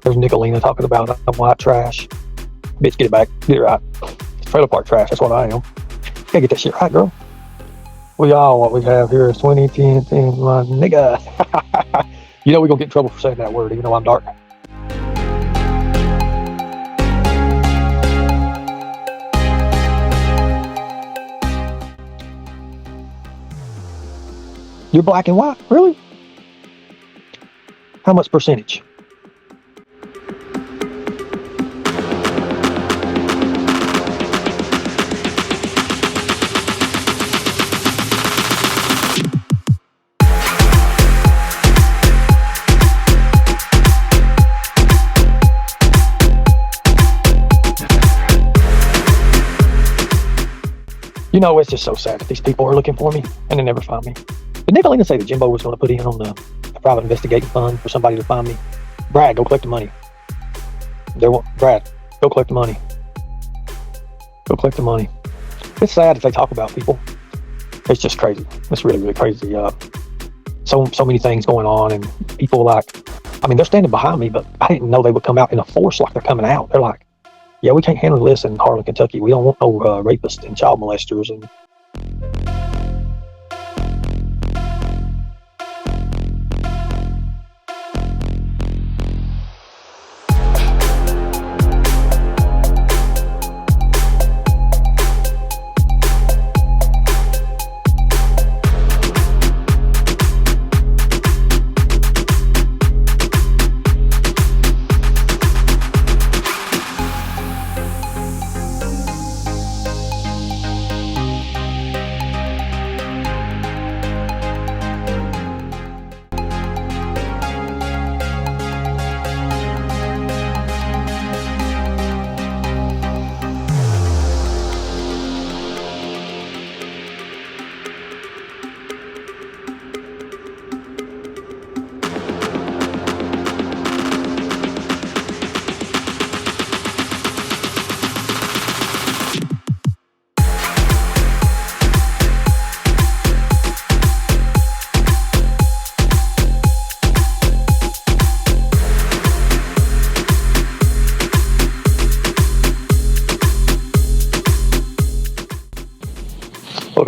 There's Nicolina talking about I'm white trash. Bitch, get it back. Get it right. It's trailer park trash. That's what I am. Gotta get that shit right, girl. What we have here is 2010, my nigga. You know we're gonna get in trouble for saying that word, even though I'm dark. You're black and white? Really? How much percentage? You know, it's just so sad that these people are looking for me and they never find me. Did Nicolina say that Jimbo was going to put in on a private investigating fund for somebody to find me? Brad, go collect the money. Brad, go collect the money. Go collect the money. It's sad that they talk about people. It's just crazy. It's really, really crazy. So many things going on, and people they're standing behind me, but I didn't know they would come out in a force like they're coming out. They're like, yeah, we can't handle this in Harlan, Kentucky. We don't want no rapists and child molesters. And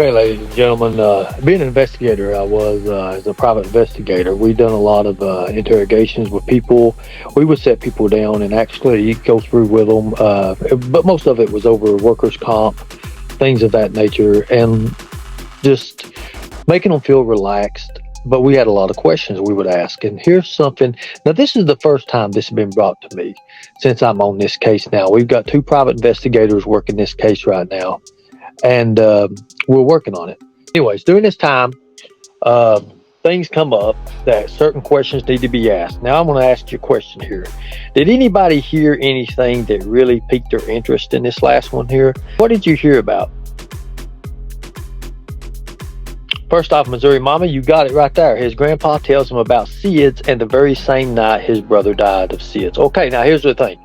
okay, ladies and gentlemen, being an investigator, I was as a private investigator. We've done a lot of interrogations with people. We would set people down and actually go through with them, but most of it was over workers' comp, things of that nature, and just making them feel relaxed. But we had a lot of questions we would ask. And here's something. Now, this is the first time this has been brought to me since I'm on this case now. We've got 2 private investigators working this case right now, and we're working on it. Anyways, during this time, things come up that certain questions need to be asked. Now, I'm going to ask you a question here. Did anybody hear anything that really piqued their interest in this last one here? What did you hear about? First off, Missouri Mama, you got it right there. His grandpa tells him about SIDS, and the very same night his brother died of SIDS. Okay, now here's the thing.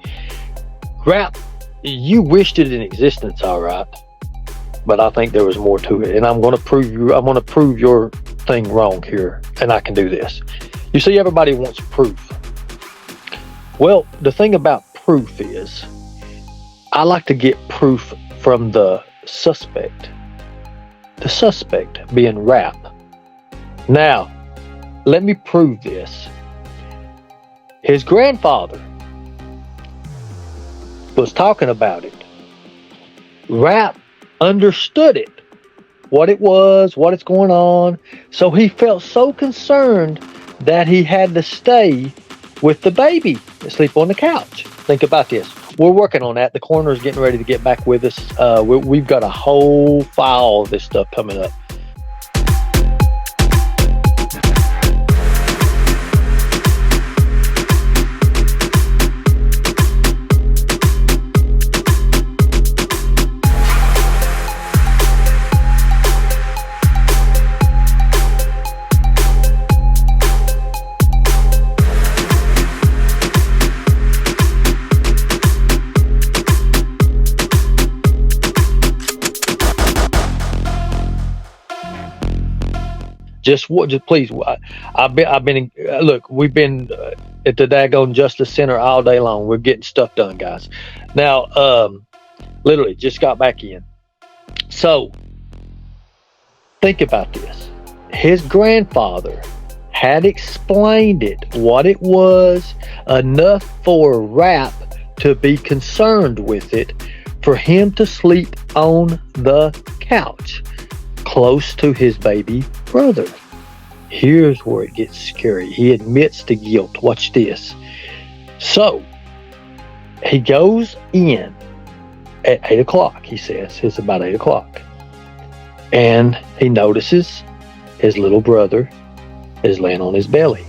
Rap, you wished it in existence, all right, but I think there was more to it, and I'm going to prove your thing wrong here, and I can do this. You see, everybody wants proof. Well, the thing about proof is, I like to get proof from the suspect. The suspect being Rap. Now, let me prove this. His grandfather was talking about it. Rap understood it, what it was, what it's going on. So he felt so concerned that he had to stay with the baby and sleep on the couch. Think about this. We're working on that. The coroner's getting ready to get back with us. We've got a whole file of this stuff coming up. Just please. I've been. Look, we've been at the daggone Justice Center all day long. We're getting stuff done, guys. Now, literally, just got back in. So, think about this. His grandfather had explained it, what it was, enough for Rap to be concerned with it, for him to sleep on the couch, close to his baby brother. Here's where it gets scary. He admits to guilt. Watch this. So, he goes in at 8 o'clock, he says. It's about 8 o'clock. And he notices his little brother is laying on his belly.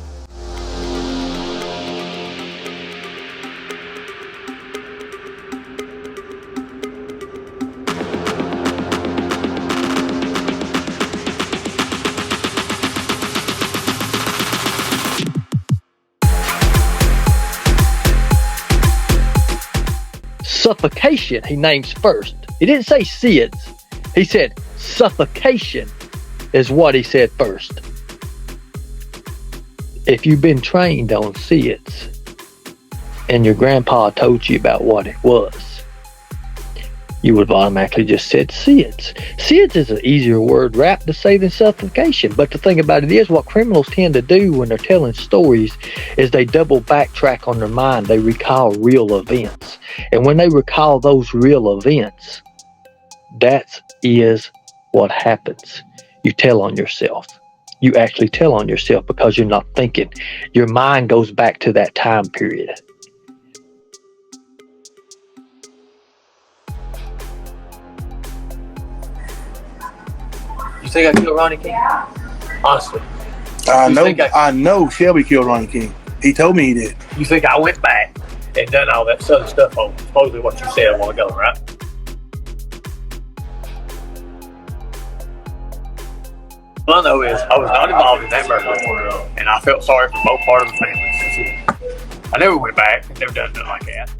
Suffocation, he names first. He didn't say SIDS. He said suffocation is what he said first. If you've been trained on SIDS and your grandpa told you about what it was, you would have automatically just said SIDS. SIDS is an easier word Rap to say than suffocation. But the thing about it is, what criminals tend to do when they're telling stories is they double backtrack on their mind. They recall real events. And when they recall those real events, that is what happens. You tell on yourself. You actually tell on yourself because you're not thinking. Your mind goes back to that time period. You think I killed Ronnie King? Honestly. I know Shelby killed Ronnie King. He told me he did. You think I went back and done all that southern stuff on supposedly what you said a while ago, right? All I know is I was not involved in that murder, and I felt sorry for both parts of the family. I never went back. Never done nothing like that.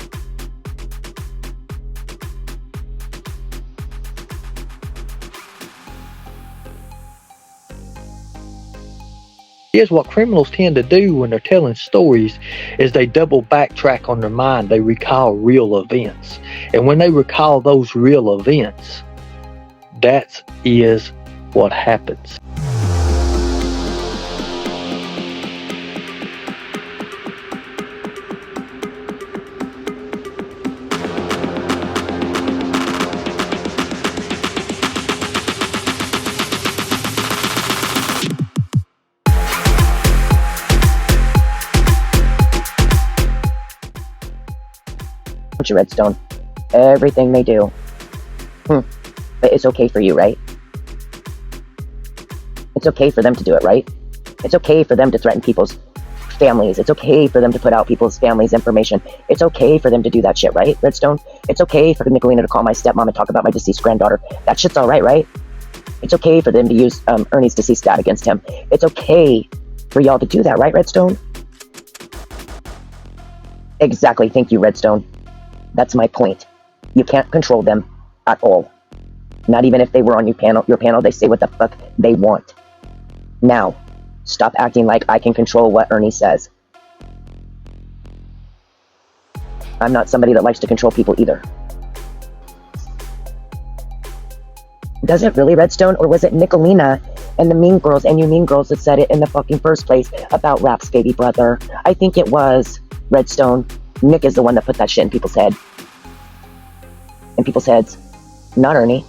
Here's what criminals tend to do when they're telling stories is they double backtrack on their mind. They recall real events. And when they recall those real events, that is what happens. Redstone, everything they do, but it's okay for you, right? It's okay for them to do it, right? It's okay for them to threaten people's families. It's okay for them to put out people's families' information. It's okay for them to do that shit, right, Redstone? It's okay for Nicolina to call my stepmom and talk about my deceased granddaughter. That shit's all right, right? It's okay for them to use Ernie's deceased dad against him. It's okay for y'all to do that, right, Redstone? Exactly. Thank you, Redstone. That's my point. You can't control them at all. Not even if they were on your panel, they say what the fuck they want. Now, stop acting like I can control what Ernie says. I'm not somebody that likes to control people either. Does it really, Redstone? Or was it Nicolina and the Mean Girls and you Mean Girls that said it in the fucking first place about Rap's baby brother? I think it was, Redstone. Nick is the one that put that shit in people's head. in people's heads. Not Ernie.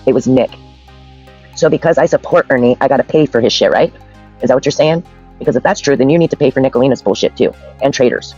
It was Nick. So because I support Ernie, I gotta pay for his shit, right? Is that what you're saying? Because if that's true, then you need to pay for Nicolina's bullshit too, and traders.